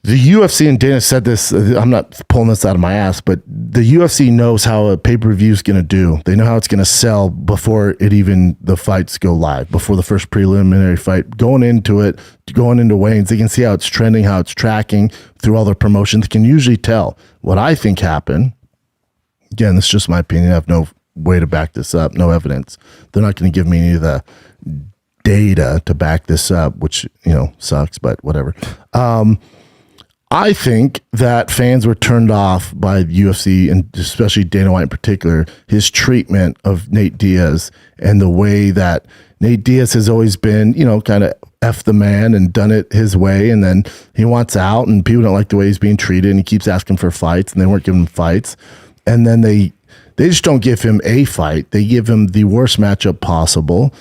The UFC, and Dana said this, I'm not pulling this out of my ass, but the UFC knows how a pay-per-view is going to do. They know how it's going to sell before the fights go live, before the first preliminary fight. Going into weigh-ins, they can see how it's trending, how it's tracking through all their promotions. They can usually tell. What I think happened, again, this is just my opinion. I have no way to back this up, no evidence. They're not going to give me any of the data to back this up, which, sucks, but whatever. I think that fans were turned off by the UFC, and especially Dana White in particular, his treatment of Nate Diaz and the way that Nate Diaz has always been, kind of F the man and done it his way. And then he wants out and people don't like the way he's being treated, and he keeps asking for fights, and they weren't giving him fights. And then they just don't give him a fight. They give him the worst matchup possible.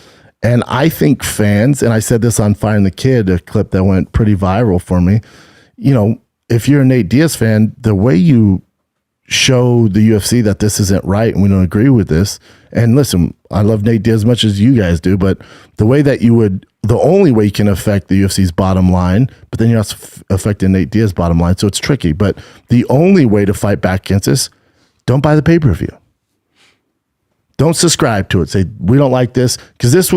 And I think fans, and I said this on Firing the Kid, a clip that went pretty viral for me, if you're a Nate Diaz fan, the way you show the UFC that this isn't right and we don't agree with this, and listen, I love Nate Diaz as much as you guys do, but the way that the only way you can affect the UFC's bottom line, but then you're also affecting Nate Diaz's bottom line, so it's tricky. But the only way to fight back against this, don't buy the pay-per-view. Don't subscribe to it. Say, we don't like this, because this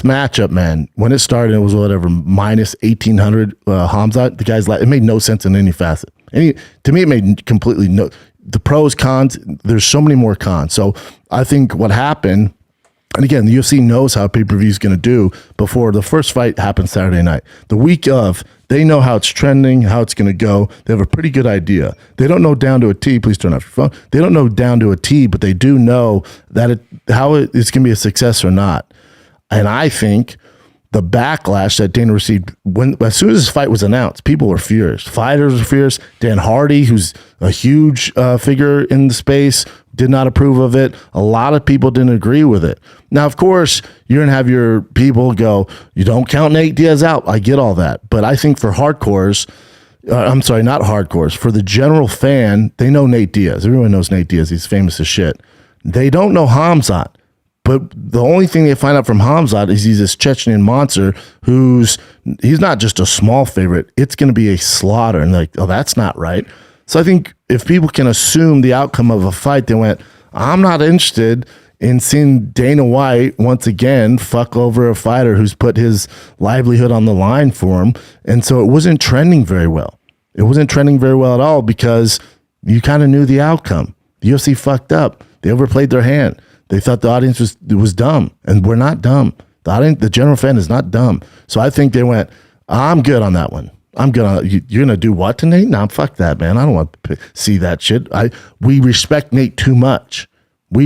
matchup, man, when it started, it was whatever, minus 1,800 Hamzat. The guy's like, it made no sense in any facet. To me, it made completely no, the pros, cons, there's so many more cons. So I think what happened, and again, the UFC knows how pay-per-view is going to do before the first fight happens Saturday night. The week of, they know how it's trending, how it's going to go. They have a pretty good idea. They don't know down to a T. Please turn off your phone. They don't know down to a T, but they do know that how it's going to be a success or not. And I think the backlash that Dana received as soon as this fight was announced, people were furious. Fighters were furious. Dan Hardy, who's a huge figure in the space, did not approve of it. A lot of people didn't agree with it. Now, of course, you're going to have your people go, you don't count Nate Diaz out. I get all that. But I think for hardcores, I'm sorry, not hardcores, for the general fan, they know Nate Diaz. Everyone knows Nate Diaz. He's famous as shit. They don't know Hamzat. But the only thing they find out from Hamzat is he's this Chechen monster he's not just a small favorite. It's going to be a slaughter. And they're like, oh, that's not right. So I think if people can assume the outcome of a fight, they went, I'm not interested in seeing Dana White once again fuck over a fighter who's put his livelihood on the line for him. And so it wasn't trending very well. It wasn't trending very well at all because you kind of knew the outcome. The UFC fucked up. They overplayed their hand. They thought the audience was dumb, and we're not dumb. The general fan is not dumb. So I think they went, I'm good on that one. I'm good on you're going to do what to Nate? Nah, fuck that, man. I don't want to see that shit. We respect Nate too much. So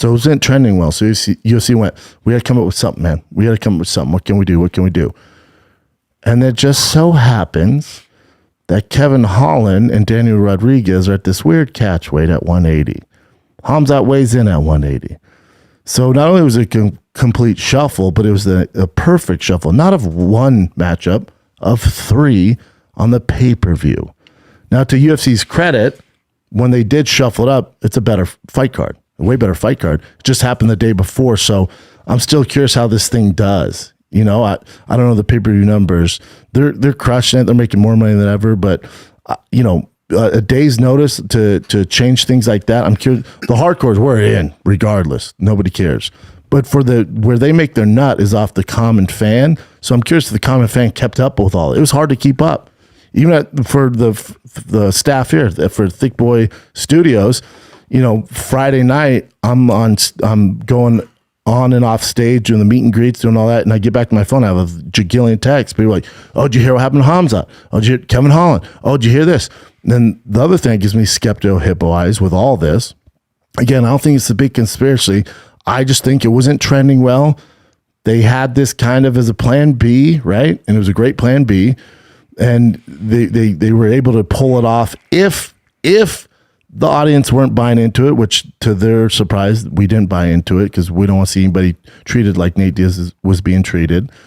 it wasn't trending well. So UFC went, we got to come up with something, man. We got to come up with something. What can we do? And it just so happens that Kevin Holland and Daniel Rodriguez are at this weird catch weight at 180. Hamzat weighs in at 180. So not only was it a complete shuffle, but it was a perfect shuffle, not of one matchup, of three on the pay-per-view. Now, to UFC's credit, when they did shuffle it up, it's a better fight card, a way better fight card. It just happened the day before, so I'm still curious how this thing does. I don't know the pay-per-view numbers. They're crushing it. They're making more money than ever, but a day's notice to change things like that. I'm curious. The hardcores were in regardless. Nobody cares. But where they make their nut is off the common fan. So I'm curious if the common fan kept up with all. It was hard to keep up, even for the staff here for Thick Boy Studios. Friday night I'm going on and off stage doing the meet and greets, doing all that, and I get back to my phone. I have a jagillion texts. People are like, "Oh, did you hear what happened to Hamzat? Oh, did you hear Kevin Holland? Oh, did you hear this?" And then the other thing that gives me skepto hippo eyes with all this, again, I don't think it's a big conspiracy. I just think it wasn't trending well. They had this kind of as a plan B, right? And it was a great plan B, and they were able to pull it off if the audience weren't buying into it, which to their surprise, we didn't buy into it because we don't want to see anybody treated like Nate Diaz was being treated.